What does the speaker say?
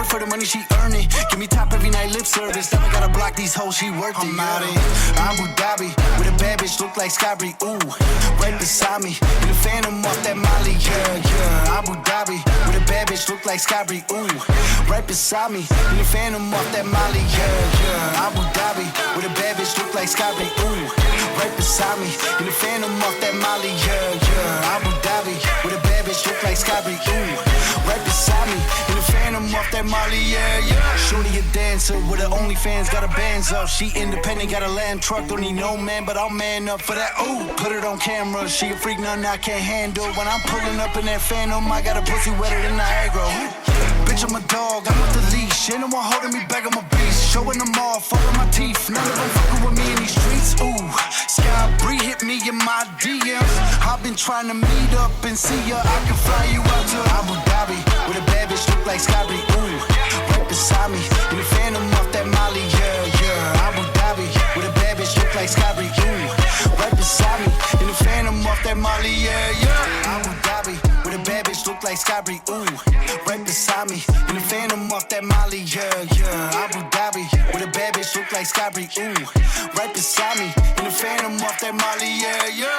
work for the money, she earn it. Give me top every night, lip service. Never gotta block these hoes, she worth it. I'm out in Abu Dhabi with a bad bitch, look like Skybri. Ooh, right beside me in the Phantom off that Molly. Yeah. Abu Dhabi with a bad bitch, look like Skybri. Ooh, right beside me in the Phantom off that Molly. Yeah. Abu Dhabi with a bad bitch, look like Skybri. Ooh, right beside me in the Phantom off that Molly. Yeah. Abu Dhabi with a bad bitch, look like Skybri. Ooh, right beside me in the Phantom off that Molly. Yeah. Shorty a dancer with her OnlyFans, got her bands up. She independent, got a lamb truck, don't need no man, but I'll man up for that. Ooh, put it on camera. She a freak, nothing I can't handle. When I'm pulling up in that Phantom, I got a pussy wetter than Niagara. Bitch, I'm a dog, I'm with the leash. Ain't no one holding me back, I'm a beast. Showing them all, falling my teeth. None of them fucking with me in these streets. Ooh, Skybri hit me in my DMs. I've been trying to meet up and see ya. I can fly you out to Abu Dhabi with a bad bitch, look like Skybri. Ooh, right beside me in the Phantom off that Molly. Yeah. Abu Dhabi with a bad bitch, look like Skybri. Ooh, right beside me in the Phantom off that Molly. Yeah. Abu Dhabi with a bad bitch, look like Skybri. Ooh, right beside me in the Phantom off that Molly. Yeah. Abu Dhabi with a bad bitch, look like Skybri. Ooh, right beside me in the Phantom off that Molly. Yeah.